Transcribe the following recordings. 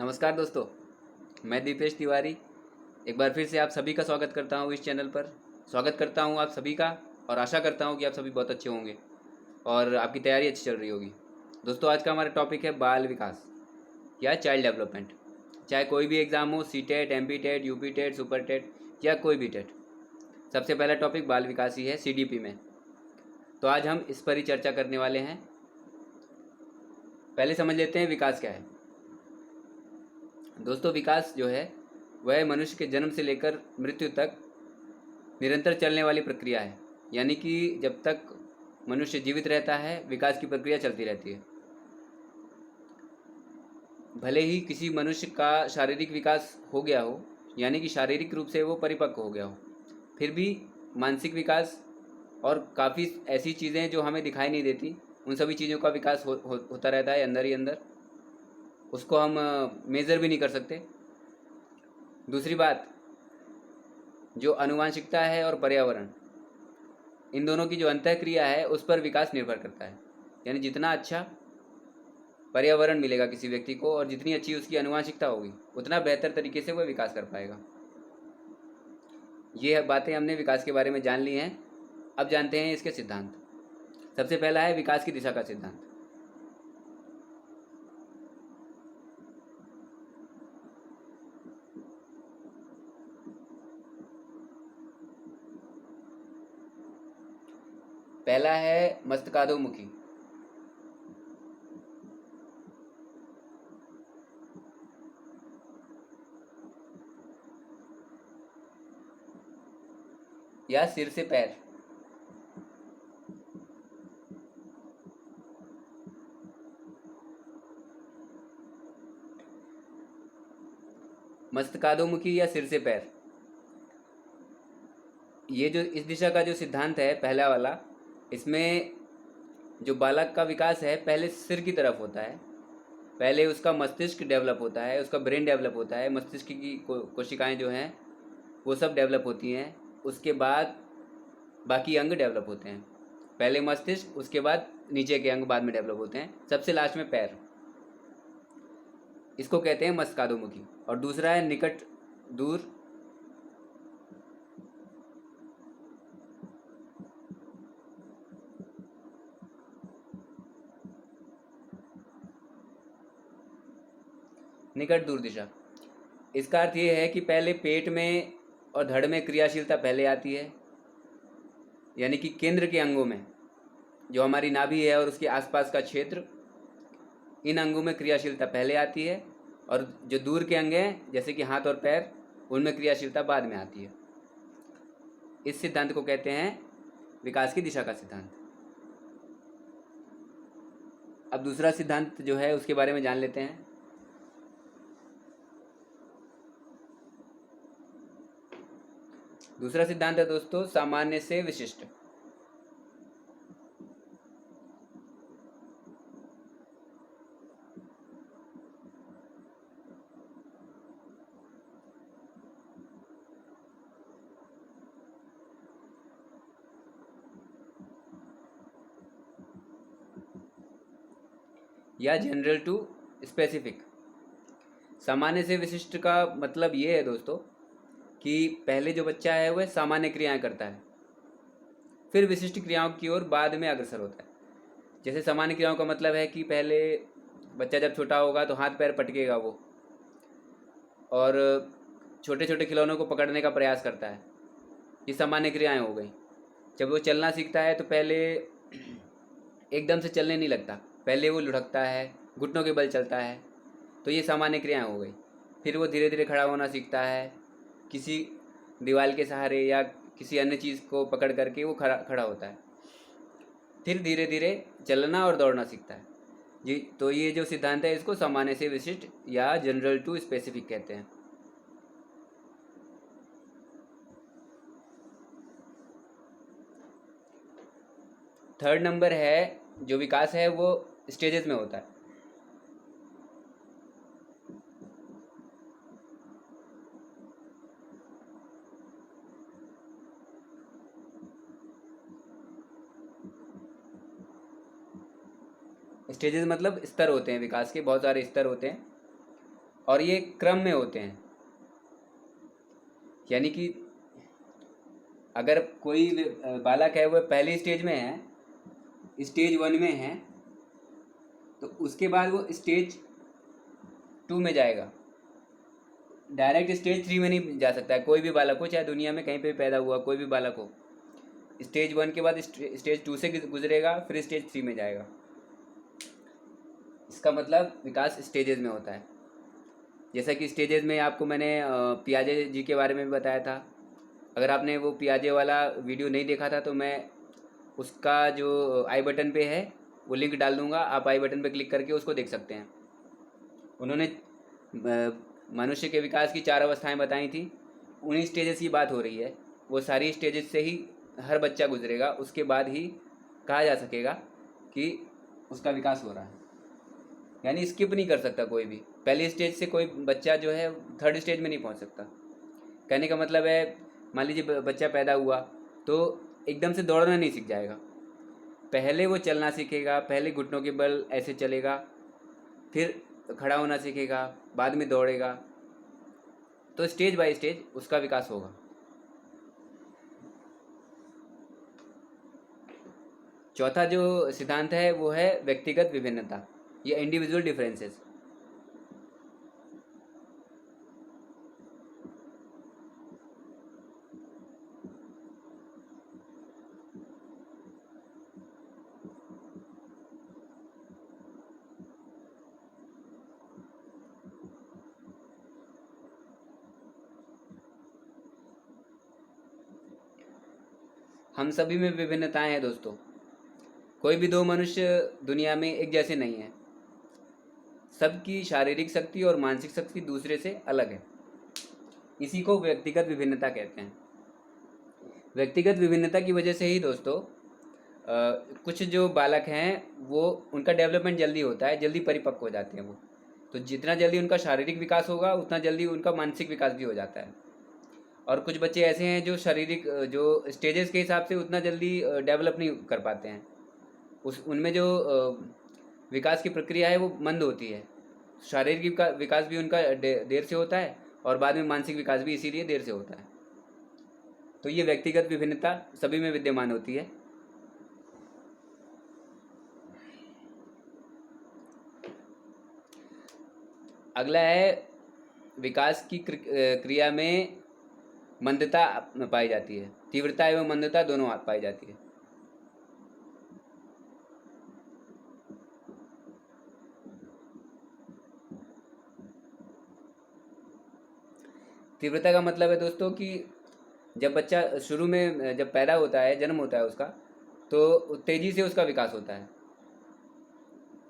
नमस्कार दोस्तों, मैं दीपेश तिवारी एक बार फिर से आप सभी का स्वागत करता हूं इस चैनल पर। स्वागत करता हूं आप सभी का और आशा करता हूं कि आप सभी बहुत अच्छे होंगे और आपकी तैयारी अच्छी चल रही होगी। दोस्तों, आज का हमारा टॉपिक है बाल विकास या चाइल्ड डेवलपमेंट। चाहे कोई भी एग्ज़ाम हो, C TET, M P TET, U P TET, super TET या कोई भी टेट, सबसे पहला टॉपिक बाल विकास ही है सी डी पी में। तो आज हम इस पर ही चर्चा करने वाले हैं। पहले समझ लेते हैं विकास क्या है। दोस्तों, विकास जो है वह मनुष्य के जन्म से लेकर मृत्यु तक निरंतर चलने वाली प्रक्रिया है। यानी कि जब तक मनुष्य जीवित रहता है, विकास की प्रक्रिया चलती रहती है। भले ही किसी मनुष्य का शारीरिक विकास हो गया हो, यानी कि शारीरिक रूप से वो परिपक्व हो गया हो, फिर भी मानसिक विकास और काफ़ी ऐसी चीज़ें जो हमें दिखाई नहीं देती, उन सभी चीज़ों का विकास होता रहता है अंदर ही अंदर। उसको हम मेज़र भी नहीं कर सकते। दूसरी बात, जो आनुवांशिकता है और पर्यावरण, इन दोनों की जो अंतःक्रिया है उस पर विकास निर्भर करता है। यानी जितना अच्छा पर्यावरण मिलेगा किसी व्यक्ति को और जितनी अच्छी उसकी आनुवांशिकता होगी, उतना बेहतर तरीके से वह विकास कर पाएगा। ये बातें हमने विकास के बारे में जान ली हैं। अब जानते हैं इसके सिद्धांत। सबसे पहला है विकास की दिशा का सिद्धांत। पहला है मस्तकाधोमुखी। या सिर से पैर। मस्तकाधोमुखी या सिर से पैर, ये जो इस दिशा का जो सिद्धांत है पहला वाला, इसमें जो बालक का विकास है पहले सिर की तरफ होता है। पहले उसका मस्तिष्क डेवलप होता है, उसका ब्रेन डेवलप होता है, मस्तिष्क की कोशिकाएं जो हैं वो सब डेवलप होती हैं। उसके बाद बाकी अंग डेवलप होते हैं। पहले मस्तिष्क, उसके बाद नीचे के अंग बाद में डेवलप होते हैं, सबसे लास्ट में पैर। इसको कहते हैं मस्तकाधोमुखी। और दूसरा है निकट दूर। निकट दूर दिशा, इसका अर्थ ये है कि पहले पेट में और धड़ में क्रियाशीलता पहले आती है। यानी कि केंद्र के अंगों में, जो हमारी नाभि है और उसके आसपास का क्षेत्र, इन अंगों में क्रियाशीलता पहले आती है। और जो दूर के अंग हैं जैसे कि हाथ और पैर, उनमें क्रियाशीलता बाद में आती है। इस सिद्धांत को कहते हैं विकास की दिशा का सिद्धांत। अब दूसरा सिद्धांत जो है उसके बारे में जान लेते हैं। दूसरा सिद्धांत है दोस्तों सामान्य से विशिष्ट। या जनरल टू स्पेसिफिक। सामान्य से विशिष्ट का मतलब ये है दोस्तों कि पहले जो बच्चा है वह सामान्य क्रियाएं करता है, फिर विशिष्ट क्रियाओं की ओर बाद में अग्रसर होता है। जैसे सामान्य क्रियाओं का मतलब है कि पहले बच्चा जब छोटा होगा तो हाथ पैर पटकेगा वो, और छोटे छोटे खिलौनों को पकड़ने का प्रयास करता है। ये सामान्य क्रियाएं हो गई। जब वो चलना सीखता है तो पहले एकदम से चलने नहीं लगता, पहले वो लुढ़कता है, घुटनों के बल चलता है। तो ये सामान्य क्रियाएं हो गई। फिर वो धीरे धीरे खड़ा होना सीखता है, किसी दीवार के सहारे या किसी अन्य चीज़ को पकड़ करके वो खड़ा होता है। फिर धीरे धीरे चलना और दौड़ना सीखता है जी। तो ये जो सिद्धांत है इसको सामान्य से विशिष्ट या जनरल टू स्पेसिफिक कहते हैं। थर्ड नंबर है, जो विकास है वो स्टेजेस में होता है। स्टेजेस मतलब स्तर होते हैं, विकास के बहुत सारे स्तर होते हैं। और ये क्रम में होते हैं। यानी कि अगर कोई बालक है वह पहली स्टेज में है, स्टेज 1 में है, तो उसके बाद वो स्टेज 2 में जाएगा। डायरेक्ट स्टेज 3 में नहीं जा सकता है कोई भी बालक हो, चाहे दुनिया में कहीं पे भी पैदा हुआ कोई भी बालक हो। स्टेज 1 के बाद स्टेज 2 से गुजरेगा, फिर स्टेज 3 में जाएगा। इसका मतलब विकास स्टेजेस में होता है। जैसा कि स्टेजेस में आपको मैंने पियाजे जी के बारे में भी बताया था। अगर आपने वो पियाजे वाला वीडियो नहीं देखा था तो मैं उसका जो आई बटन पे है वो लिंक डाल दूंगा, आप आई बटन पे क्लिक करके उसको देख सकते हैं। उन्होंने मनुष्य के विकास की 4 अवस्थाएं बताई थी। उन्हीं स्टेजेस की बात हो रही है। वो सारी स्टेजेस से ही हर बच्चा गुजरेगा, उसके बाद ही कहा जा सकेगा कि उसका विकास हो रहा है। यानी स्किप नहीं कर सकता कोई भी। पहली स्टेज से कोई बच्चा जो है 3rd स्टेज में नहीं पहुंच सकता। कहने का मतलब है, मान लीजिए बच्चा पैदा हुआ तो एकदम से दौड़ना नहीं सीख जाएगा। पहले वो चलना सीखेगा, पहले घुटनों के बल ऐसे चलेगा, फिर खड़ा होना सीखेगा, बाद में दौड़ेगा। तो स्टेज बाय स्टेज उसका विकास होगा। चौथा जो सिद्धांत है वो है व्यक्तिगत विभिन्नता, ये इंडिविजुअल डिफरेंसेस। हम सभी में विभिन्नताएं हैं दोस्तों। कोई भी 2 मनुष्य दुनिया में एक जैसे नहीं है। सबकी शारीरिक शक्ति और मानसिक शक्ति दूसरे से अलग है। इसी को व्यक्तिगत विभिन्नता कहते हैं। व्यक्तिगत विभिन्नता की वजह से ही दोस्तों कुछ जो बालक हैं वो उनका डेवलपमेंट जल्दी होता है, जल्दी परिपक्व हो जाते हैं वो। तो जितना जल्दी उनका शारीरिक विकास होगा उतना जल्दी उनका मानसिक विकास भी हो जाता है। और कुछ बच्चे ऐसे हैं जो शारीरिक जो स्टेजेस के हिसाब से उतना जल्दी डेवलप नहीं कर पाते हैं। उनमें जो विकास की प्रक्रिया है वो मंद होती है। शारीरिक विकास भी उनका देर से होता है और बाद में मानसिक विकास भी इसीलिए देर से होता है। तो ये व्यक्तिगत विभिन्नता सभी में विद्यमान होती है। अगला है विकास की क्रिया में मंदता पाई जाती है। तीव्रता एवं मंदता दोनों पाई जाती है। तीव्रता का मतलब है दोस्तों कि जब बच्चा शुरू में जब पैदा होता है, जन्म होता है उसका, तो तेज़ी से उसका विकास होता है।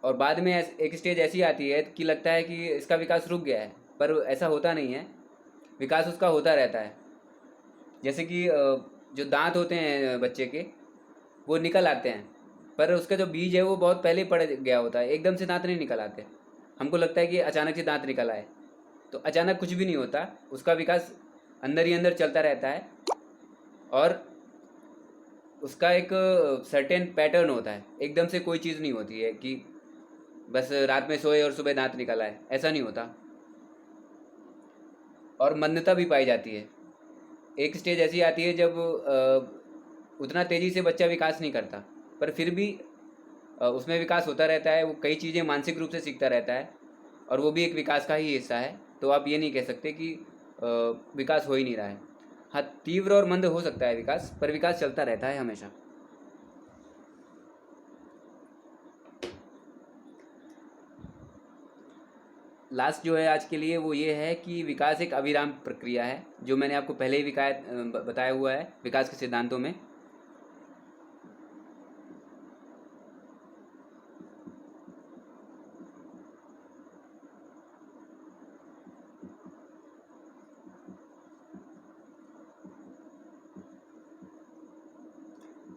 और बाद में एक स्टेज ऐसी आती है कि लगता है कि इसका विकास रुक गया है, पर ऐसा होता नहीं है। विकास उसका होता रहता है। जैसे कि जो दांत होते हैं बच्चे के वो निकल आते हैं, पर उसका जो बीज है वो बहुत पहले पड़ गया होता है। एकदम से दांत नहीं निकल आते। हमको लगता है कि अचानक से दांत निकल आए, तो अचानक कुछ भी नहीं होता। उसका विकास अंदर ही अंदर चलता रहता है और उसका एक सर्टेन पैटर्न होता है। एकदम से कोई चीज़ नहीं होती है कि बस रात में सोए और सुबह दांत निकल आए, ऐसा नहीं होता। और मंदता भी पाई जाती है। एक स्टेज ऐसी आती है जब उतना तेज़ी से बच्चा विकास नहीं करता, पर फिर भी उसमें विकास होता रहता है। वो कई चीज़ें मानसिक रूप से सीखता रहता है और वो भी एक विकास का ही हिस्सा है। तो आप ये नहीं कह सकते कि विकास हो ही नहीं रहा है। हाँ, तीव्र और मंद हो सकता है विकास, पर विकास चलता रहता है हमेशा। लास्ट जो है आज के लिए वो ये है कि विकास एक अविराम प्रक्रिया है, जो मैंने आपको पहले ही बताया हुआ है विकास के सिद्धांतों में।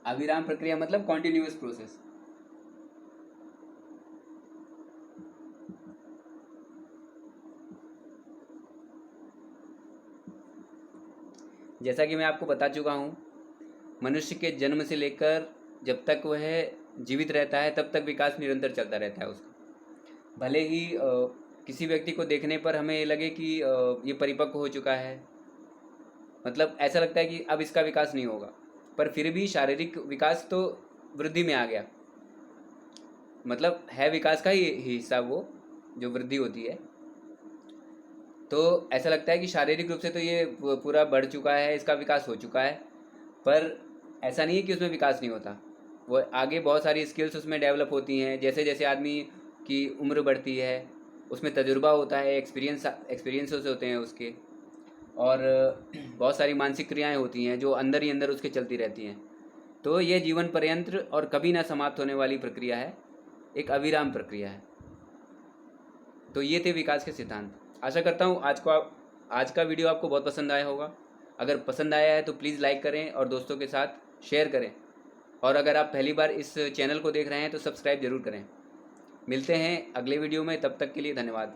अविराम प्रक्रिया मतलब कॉन्टिन्यूअस प्रोसेस। जैसा कि मैं आपको बता चुका हूँ, मनुष्य के जन्म से लेकर जब तक वह जीवित रहता है तब तक विकास निरंतर चलता रहता है उसका। भले ही किसी व्यक्ति को देखने पर हमें ये लगे कि ये परिपक्व हो चुका है, मतलब ऐसा लगता है कि अब इसका विकास नहीं होगा, पर फिर भी शारीरिक विकास तो वृद्धि में आ गया, मतलब है विकास का ही हिस्सा वो जो वृद्धि होती है। तो ऐसा लगता है कि शारीरिक रूप से तो ये पूरा बढ़ चुका है, इसका विकास हो चुका है, पर ऐसा नहीं है कि उसमें विकास नहीं होता। वो आगे बहुत सारी स्किल्स उसमें डेवलप होती हैं, जैसे जैसे आदमी की उम्र बढ़ती है उसमें तजुर्बा होता है, एक्सपीरियंसेस होते हैं उसके, और बहुत सारी मानसिक क्रियाएं होती हैं जो अंदर ही अंदर उसके चलती रहती हैं। तो ये जीवन पर्यंत और कभी ना समाप्त होने वाली प्रक्रिया है, एक अविराम प्रक्रिया है। तो ये थे विकास के सिद्धांत। आशा करता हूँ आज का वीडियो आपको बहुत पसंद आया होगा। अगर पसंद आया है तो प्लीज़ लाइक करें और दोस्तों के साथ शेयर करें, और अगर आप पहली बार इस चैनल को देख रहे हैं तो सब्सक्राइब ज़रूर करें। मिलते हैं अगले वीडियो में, तब तक के लिए धन्यवाद।